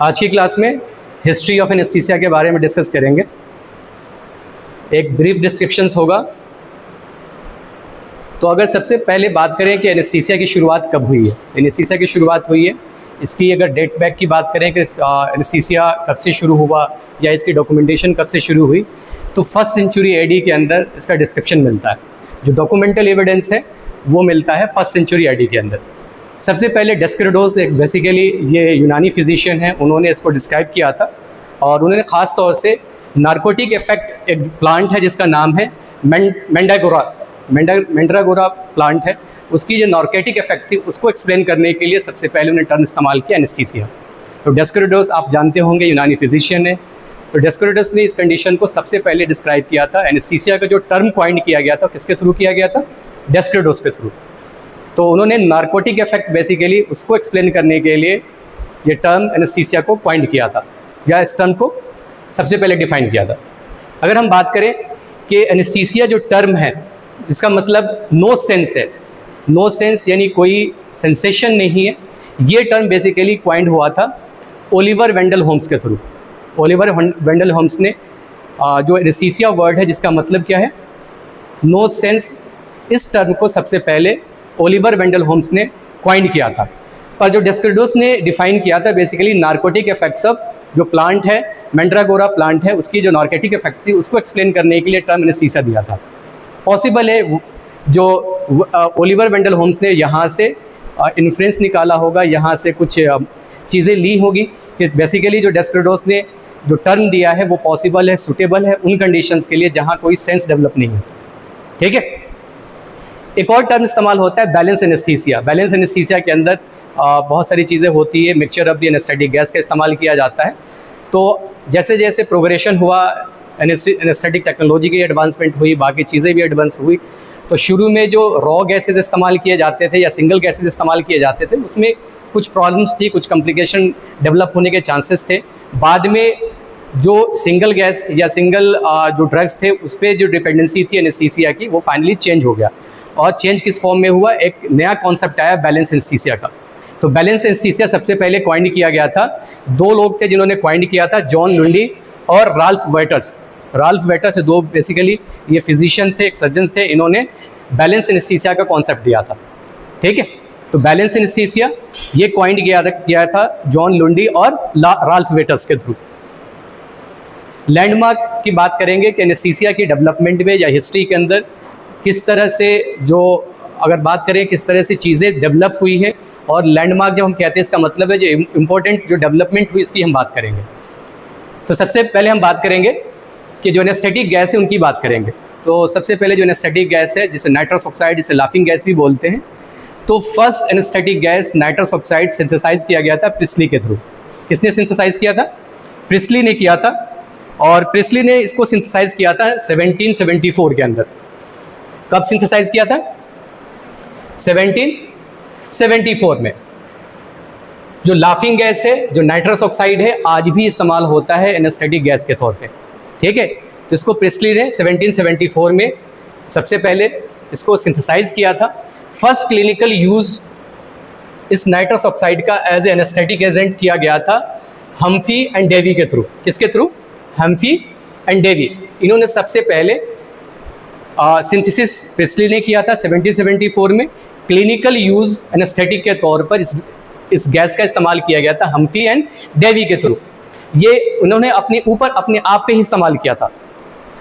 आज की क्लास में हिस्ट्री ऑफ एनेस्थीसिया के बारे में डिस्कस करेंगे। एक ब्रीफ डिस्क्रिप्शंस होगा। तो अगर सबसे पहले बात करें कि एनेस्थीसिया की शुरुआत कब हुई है, एनेस्थीसिया की शुरुआत हुई है, इसकी अगर डेट बैक की बात करें कि एनेस्थीसिया कब से शुरू हुआ या इसकी डॉक्यूमेंटेशन कब से शुरू हुई, तो फर्स्ट सेंचुरी एडी के अंदर इसका डिस्क्रिप्शन मिलता है। जो डॉक्यूमेंटल एविडेंस है वो मिलता है फर्स्ट सेंचुरी एडी के अंदर। सबसे पहले डेस्क्रिडोस एक बेसिकली ये यूनानी फिजिशियन है, उन्होंने इसको डिस्क्राइब किया था और उन्होंने ख़ास तौर से नारकोटिक इफेक्ट, एक प्लांट है जिसका नाम है मैंड्रागोरा प्लांट है, उसकी जो नारकोटिक इफेक्ट थी उसको एक्सप्लेन करने के लिए सबसे पहले उन्होंने टर्म इस्तेमाल किया एनेस्थीसिया। तो डेस्क्रिडोस आप जानते होंगे यूनानी फिजिशियन है, तो डेस्क्रिडोस ने इस कंडीशन को सबसे पहले डिस्क्राइब किया था। एनेस्थीसिया का जो टर्म कॉइन किया गया था किसके थ्रू किया गया था? डेस्क्रिडोस के थ्रू। तो उन्होंने नारकोटिक इफेक्ट बेसिकली उसको एक्सप्लेन करने के लिए ये टर्म एनेस्थीसिया को कॉइन किया था या इस टर्म को सबसे पहले डिफाइन किया था। अगर हम बात करें कि एनेस्थीसिया जो टर्म है इसका मतलब नो सेंस है, नो सेंस यानी कोई सेंसेशन नहीं है, ये टर्म बेसिकली कॉइंड हुआ था ओलिवर वेंडल होम्स के थ्रू। ओलिवर वेंडल होम्स ने जो एनेस्थीसिया वर्ड है जिसका मतलब क्या है? नो सेंस, इस टर्म को सबसे पहले ओलिवर वेंडल होम्स ने कॉइन किया था। पर जो डेस्क्रिडोस ने डिफाइन किया था बेसिकली नारकोटिक इफेक्ट्स ऑफ जो प्लांट है, मैंड्रागोरा प्लांट है, उसकी जो नारकोटिक इफेक्ट्स थी उसको एक्सप्लेन करने के लिए टर्म एनेस्थीसिया दिया था। पॉसिबल है जो ओलिवर वेंडल होम्स ने यहाँ से इन्फ्लुएंस निकाला होगा, यहाँ से कुछ चीज़ें ली होगी कि बेसिकली जो डेस्क्रिडोस ने जो टर्म दिया है वो पॉसिबल है, सूटेबल है उन कंडीशंस के लिए जहाँ कोई सेंस डेवलप नहीं है। ठीक है। एक और टर्म इस्तेमाल होता है बैलेंस एनेस्थीसिया। बैलेंस एनेस्थीसिया के अंदर बहुत सारी चीज़ें होती है, mixture of the anaesthetic gas का इस्तेमाल किया जाता है। तो जैसे जैसे प्रोग्रेशन हुआ, एनेस्थेटिक टेक्नोलॉजी की एडवांसमेंट हुई, बाकी चीज़ें भी एडवांस हुई, तो शुरू में जो रॉ गैसेज इस्तेमाल किए जाते थे या सिंगल गैसेज इस्तेमाल किए जाते थे उसमें कुछ प्रॉब्लम्स थी, कुछ कॉम्प्लिकेशन डेवलप होने के चांसेस थे। बाद में जो सिंगल गैस या सिंगल जो ड्रग्स थे उस पर जो डिपेंडेंसी थी एनेस्थीसिया की वो फाइनली चेंज हो गया। और चेंज किस फॉर्म में हुआ? एक नया कॉन्सेप्ट आया बैलेंस एनेस्थीसिया का। तो बैलेंस एनेस्थीसिया सबसे पहले कॉइन किया गया था। दो लोग थे जिन्होंने कॉइन किया था, जॉन लुंडी और राल्फ वेटर्स। राल्फ वेटर्स से दो बेसिकली ये फिजिशियन थे, एक सर्जन थे, इन्होंने बैलेंस एनेस्थीसिया का कॉन्सेप्ट दिया था। ठीक है। तो बैलेंस एनेस्थीसिया ये कॉइन किया था जॉन लुंडी और राल्फ वेटर्स के थ्रू। लैंडमार्क की बात करेंगे कि एनेस्थीसिया की डेवलपमेंट में या हिस्ट्री के अंदर किस तरह से जो अगर बात करें किस तरह से चीज़ें डेवलप हुई है, और लैंडमार्क जब हम कहते हैं इसका मतलब है जो इम्पोर्टेंट जो डेवलपमेंट हुई इसकी हम बात करेंगे। तो सबसे पहले हम बात करेंगे कि जो एनेस्थेटिक गैस है उनकी बात करेंगे। तो सबसे पहले जो एनेस्थेटिक गैस है जिसे नाइट्रस ऑक्साइड, जिसे लाफिंग गैस भी बोलते हैं, तो first anaesthetic gas nitrous oxide synthesise किया गया था प्रिस्ली के थ्रू। किसने सिंथेसाइज किया था? प्रिस्ली ने किया था। और प्रिस्ली ने इसको सिंथेसाइज किया था 1774 के अंदर। कब सिंथेसाइज किया था? 1774 में। जो लाफिंग गैस है, जो नाइट्रस ऑक्साइड है, आज भी इस्तेमाल होता है एनेस्थेटिक गैस के तौर पे। ठीक है। तो इसको प्रिस्ली ने 1774 में सबसे पहले इसको सिंथेसाइज किया था। फर्स्ट क्लिनिकल यूज़ इस नाइट्रस ऑक्साइड का एज ए एनेस्थेटिक एजेंट किया गया था हम्फ्री एंड डेवी के थ्रू। किसके थ्रू? Humphry and Davy. इन्होंने सबसे पहले सिंथेसिस प्रिस्ली ने किया था 1774 में। क्लिनिकल यूज़ एनेस्थेटिक के तौर पर इस गैस का इस्तेमाल किया गया था हम्फ्री एंड डेवी के थ्रू। ये उन्होंने अपने ऊपर अपने आप पे ही इस्तेमाल किया था।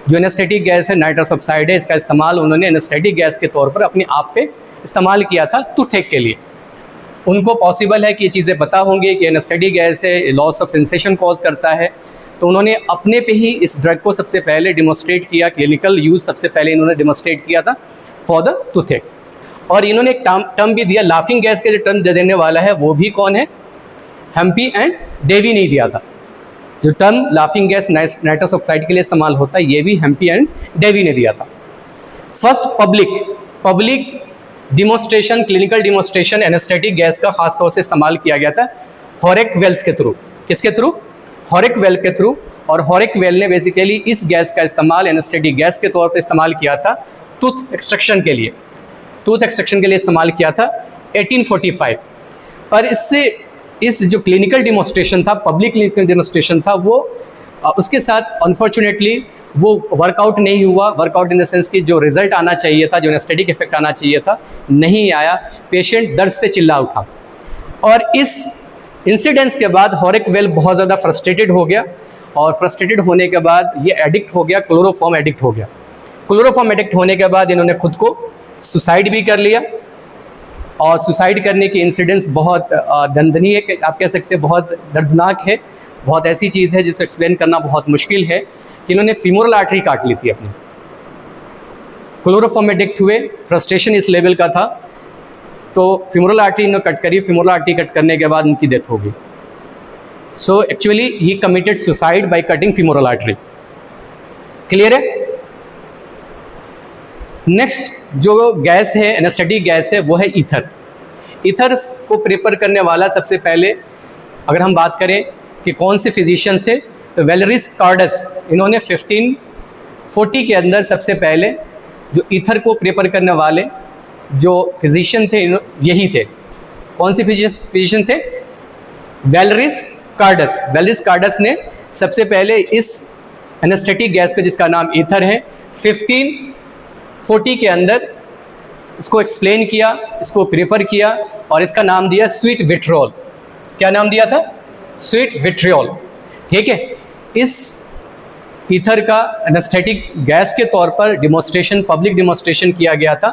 जो एनेस्थेटिक गैस है नाइट्रस ऑक्साइड है, इसका इस्तेमाल उन्होंने एनेस्थेटिक गैस के तौर पर अपने आप पे इस्तेमाल किया था टूथेक के लिए। उनको पॉसिबल है कि ये चीज़ें पता होंगी कि एनेस्थेटिक गैस है, लॉस ऑफ सेंसेशन कॉज करता है, तो उन्होंने अपने पे ही इस ड्रग को सबसे पहले डिमोस्ट्रेट किया। क्लिनिकल यूज़ सबसे पहले इन्होंने डिमोस्ट्रेट किया था फॉर द टूथेक। और इन्होंने एक टर्म भी दिया, लाफिंग गैस के जो टर्म देने वाला है वो भी कौन है? हम्फ्री एंड डेवी ने दिया था। जो term laughing gas nitrous oxide के लिए इस्तेमाल होता है ये भी हम्फ्री एंड डेवी ने दिया था। First public demonstration, clinical demonstration anaesthetic gas का खास तौर से इस्तेमाल किया गया था हॉरेक वेल्स के थ्रू। किसके थ्रू? हॉरेक वेल के थ्रू। और हॉरेक वेल ने बेसिकली इस गैस का इस्तेमाल एनेस्थेटिक गैस के तौर पर इस्तेमाल किया था टूथ एक्सट्रैक्शन के लिए। टूथ एक्सट्रैक्शन के लिए इस्तेमाल किया था 1845। पर इससे इस जो क्लिनिकल डिमॉन्स्ट्रेशन था, पब्लिक क्लिनिकल डिमॉन्स्ट्रेशन था, वो उसके साथ अनफॉर्चुनेटली वो वर्कआउट नहीं हुआ। वर्कआउट इन द सेंस कि जो रिजल्ट आना चाहिए था, जो एनेस्थेटिक इफेक्ट आना चाहिए था, नहीं आया। पेशेंट दर्द से चिल्ला उठा और इस इंसिडेंस के बाद हॉरिकवेल बहुत ज़्यादा फ्रस्ट्रेटेड हो गया और फ्रस्ट्रेटेड होने के बाद ये एडिक्ट हो गया, क्लोरोफॉर्म एडिक्ट हो गया। क्लोरोफॉर्म एडिक्ट होने के बाद इन्होंने खुद को सुसाइड भी कर लिया और सुसाइड करने की इंसिडेंस बहुत दंदनीय है, आप कह सकते हैं बहुत दर्दनाक है, बहुत ऐसी चीज़ है जिसको एक्सप्लेन करना बहुत मुश्किल है कि इन्होंने फीमोरल आर्टरी काट ली थी अपनी। क्लोरोफॉर्म एडिक्ट हुए, फ्रस्ट्रेशन इस लेवल का था, तो फीमोरल आर्टरी इन्होंने कट करी। फीमोरल आर्टरी कट करने के बाद उनकी डेथ हो गई। So actually he committed suicide by cutting femoral artery. Clear है? नेक्स्ट जो गैस है, एनेस्थेटिक गैस है, वो है ईथर। ईथर को प्रेफर करने वाला सबसे पहले अगर हम बात करें कि कौन से फिजिशियन से, तो वेलेरिस कार्डस, इन्होंने 1540 के अंदर सबसे पहले जो ईथर को प्रेफर करने वाले जो फिजिशियन थे यही थे। कौन से फिजिशियन थे? वेलेरिस कार्डस। वेलेरिस कार्डस ने सबसे पहले इस एनेस्थेटिक गैस पे, जिसका नाम ईथर है, 1540 के अंदर इसको एक्सप्लेन किया, इसको प्रेफर किया और इसका नाम दिया स्वीट विट्रियोल। क्या नाम दिया था? Sweet vitriol. ठीक है। इस ईथर का एनेस्थेटिक गैस के तौर पर डिमॉन्स्ट्रेशन, पब्लिक डिमॉन्स्ट्रेशन किया गया था।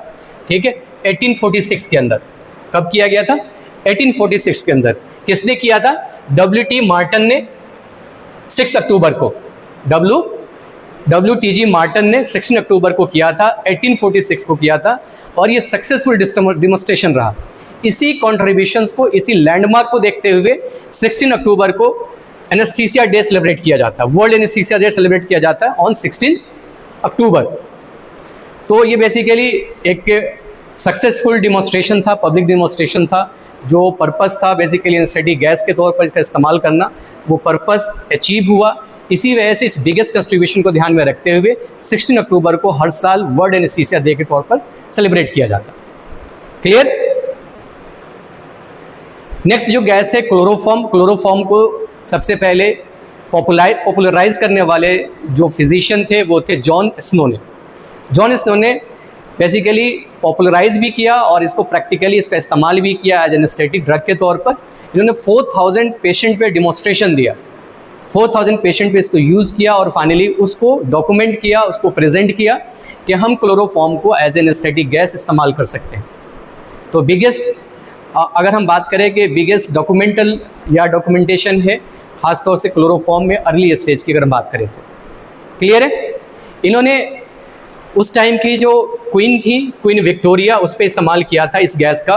ठीक है, 1846 के अंदर। कब किया गया था? 1846 के अंदर। किसने किया था? WT मार्टन ने 6 अक्टूबर को, WTG मार्टन ने 16 अक्टूबर को किया था, 1846 को किया था और ये सक्सेसफुल डिमॉन्स्ट्रेशन रहा। इसी कॉन्ट्रीब्यूशंस को, इसी लैंडमार्क को देखते हुए 16 अक्टूबर को एनेस्थीसिया डे सेलिब्रेट किया जाता है। वर्ल्ड एनेस्थीसिया डे सेलिब्रेट किया जाता है ऑन 16 अक्टूबर। तो ये बेसिकली एक सक्सेसफुल डिमॉन्स्ट्रेशन था, पब्लिक डिमॉन्स्ट्रेशन था। जो पर्पस था बेसिकली एनेस्थेटिक गैस के तौर पर इसका इस्तेमाल करना, वो पर्पस अचीव हुआ। इसी वजह से इस बिगेस्ट कंट्रीब्यूशन को ध्यान में रखते हुए 16 अक्टूबर को हर साल वर्ल्ड एनेस्थीसिया डे के तौर पर सेलिब्रेट किया जाता। क्लियर? नेक्स्ट जो गैस है क्लोरोफॉर्म। क्लोरोफॉर्म को सबसे पहले पॉपुलराइज करने वाले जो फिजिशियन थे वो थे जॉन स्नो ने। जॉन स्नो ने बेसिकली पॉपुलराइज भी किया और इसको प्रैक्टिकली इसका इस्तेमाल भी किया एज एनेस्थेटिक ड्रग के तौर पर। इन्होंने 4000 पेशेंट पे डिमॉन्स्ट्रेशन दिया, 4000 पेशेंट पे इसको यूज़ किया और फाइनली उसको डॉक्यूमेंट किया, उसको प्रेजेंट किया कि हम क्लोरोफॉर्म को एज एनेस्थेटिक गैस इस्तेमाल कर सकते हैं। तो बिगेस्ट, अगर हम बात करें कि बिगेस्ट डॉक्यूमेंटल या डॉक्यूमेंटेशन है खासतौर से क्लोरोफॉर्म में अर्ली स्टेज की अगर हम बात करें तो। क्लियर है? इन्होंने उस टाइम की जो क्वीन थी, क्वीन विक्टोरिया, उस पर इस्तेमाल किया था इस गैस का।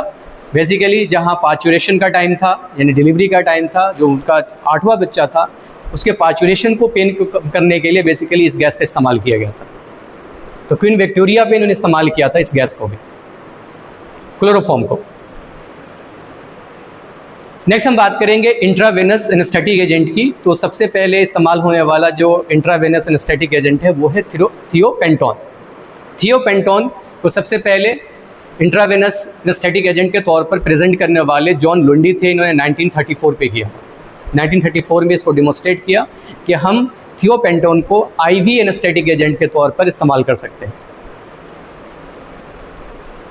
बेसिकली जहाँ पार्चुरेशन का टाइम था, यानी डिलीवरी का टाइम था, जो उनका 8वां बच्चा था, उसके पार्चुरेशन को पेन करने के लिए बेसिकली इस गैस का इस्तेमाल किया गया था। तो क्वीन विक्टोरिया पे इन्होंने इस्तेमाल किया था इस गैस को भी, क्लोरोफॉर्म को। नेक्स्ट हम बात करेंगे इंट्रावेनस एनेस्थेटिक एजेंट की। तो सबसे पहले इस्तेमाल होने वाला जो इंट्रावेनस एनेस्थेटिक एजेंट है वो है थियोपेंटोन। थियोपेंटोन को सबसे पहले इंट्रावेनस एनेस्थेटिक एजेंट के तौर पर प्रेजेंट करने वाले जॉन लुंडी थे। इन्होंने 1934 पे किया, 1934 में इसको डिमॉन्स्ट्रेट किया कि हम थियोपेंटोन को IV एनेस्थेटिक एजेंट के तौर पर इस्तेमाल कर सकते हैं।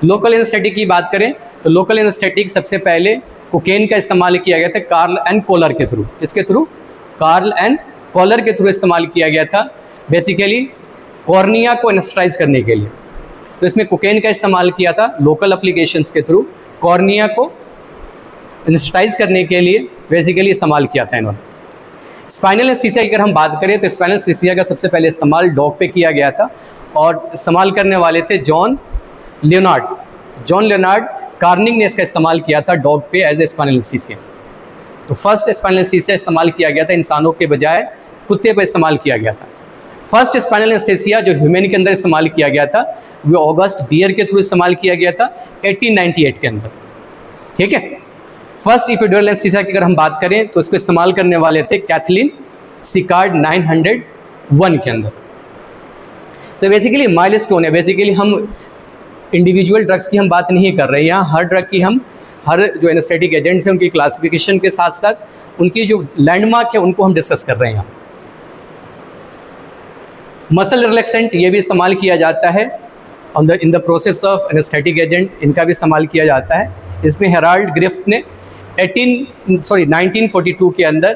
लोकल एनेस्थेटिक की बात करें तो लोकल एनेस्थेटिक सबसे पहले कोकेन का इस्तेमाल किया गया था कार्ल एंड कोलर के थ्रू। इसके थ्रू, कार्ल एंड कोलर के थ्रू इस्तेमाल किया गया था बेसिकली कॉर्निया को एनेस्थेटाइज करने के लिए। तो इसमें कोकेन का इस्तेमाल किया था लोकल एप्लीकेशंस के थ्रू, कॉर्निया को एनेस्थेटाइज करने के लिए बेसिकली इस्तेमाल किया था इन्होंने। स्पाइनल एनेस्थीसिया की अगर हम बात करें तो स्पाइनल एनेस्थीसिया का सबसे पहले इस्तेमाल डॉग पे किया गया था और इस्तेमाल करने वाले थे जॉन लियोनार्ड कार्निंग ने इसका इस्तेमाल किया था डॉग पे एज ए स्पाइनल एनेस्थीसिया। तो फर्स्ट स्पाइनल एनेस्थीसिया इस्तेमाल किया गया था इंसानों के बजाय कुत्ते पर इस्तेमाल किया गया था। फर्स्ट स्पाइनल एनेस्थीसिया जो ह्यूमन के अंदर इस्तेमाल किया गया था वो ऑगस्ट बियर के थ्रू इस्तेमाल किया गया था 1898 के अंदर। ठीक है। फर्स्ट इपिड्यूरल एनेस्थीसिया की अगर हम बात करें तो इसको इस्तेमाल करने वाले थे कैथलीन सिकार्ड 901 के अंदर। तो बेसिकली माइलस्टोन है। बेसिकली हम इंडिविजुअल ड्रग्स की हम बात नहीं कर रहे हैं, यहाँ हर ड्रग की हम हर जो एनेस्थेटिक एजेंट्स हैं उनकी क्लासिफिकेशन के साथ साथ उनकी जो लैंडमार्क है उनको हम डिस्कस कर रहे हैं। मसल रिलैक्सेंट ये भी इस्तेमाल किया जाता है in the process of anaesthetic agent, इनका भी इस्तेमाल किया जाता है। इसमें हेराल्ड ग्रिफ्ट ने 1942 के अंदर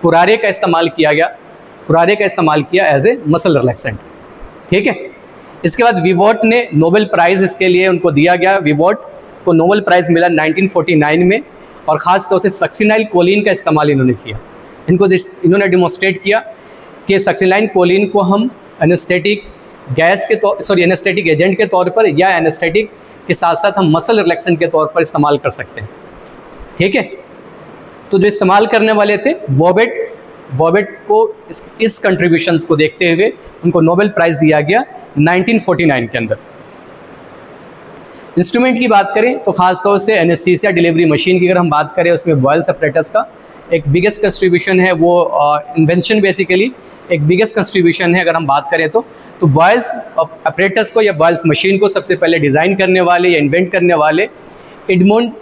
कुरारे का इस्तेमाल किया गया, कुरारे का इस्तेमाल किया एज ए मसल रिलैक्सेंट, ठीक है। इसके बाद विवॉट ने नोबेल प्राइज़ इसके लिए उनको दिया गया। विवॉट को नोबेल प्राइज़ मिला 1949 में, और ख़ास तौर से सक्सिनाइल कोलिन का इस्तेमाल इन्होंने किया। इन्होंने डिमॉन्स्ट्रेट किया कि सक्सिनाइल कोलिन को हम एनेस्थेटिक गैस के एनेस्थेटिक एजेंट के तौर पर या एनेस्थेटिक के साथ साथ हम मसल रिलैक्सेंट के तौर पर इस्तेमाल कर सकते हैं, ठीक है। तो जो इस्तेमाल करने वाले थे वॉबेट को इस कंट्रीब्यूशंस को देखते हुए उनको नोबेल प्राइज़ दिया गया 1949 के अंदर। इंस्ट्रूमेंट की बात करें तो ख़ास तौर से एनेस्थीसिया डिलीवरी मशीन की अगर हम बात करें, उसमें बॉयल्स अपरेटस का एक बिगेस्ट कंट्रीब्यूशन है, वो इन्वेंशन बेसिकली एक बिगेस्ट कंट्रीब्यूशन है। अगर हम बात करें तो बॉयल्स अपरेटस को या बॉयल्स मशीन को सबसे पहले डिज़ाइन करने वाले या इन्वेंट करने वाले एडमंड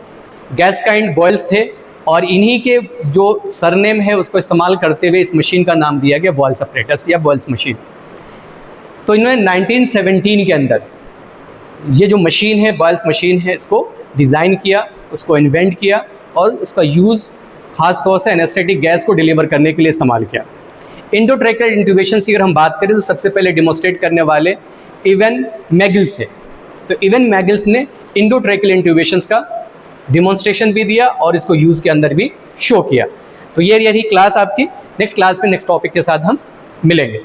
गैस्काइंड बॉयल्स थे, और इन्हीं के जो सरनेम है उसको इस्तेमाल करते हुए इस मशीन का नाम दिया गया बॉयल्स अपरेटस या बॉयल्स मशीन। तो इन्होंने 1917 के अंदर ये जो मशीन है, बॉयल्स मशीन है, इसको डिज़ाइन किया, उसको इन्वेंट किया और उसका यूज़ ख़ास तौर से एनेस्थेटिक गैस को डिलीवर करने के लिए इस्तेमाल किया। इंडोट्रैकियल इंट्यूबेशन की अगर हम बात करें तो सबसे पहले डिमॉन्स्ट्रेट करने वाले इवन मैगिल्स थे। तो इवन मैगिल्स ने इंडोट्रैकियल इंट्यूबेशंस का डिमॉन्स्ट्रेशन भी दिया और इसको यूज़ के अंदर भी शो किया। तो ये रही क्लास आपकी। नेक्स्ट क्लास में नेक्स्ट टॉपिक के साथ हम मिलेंगे।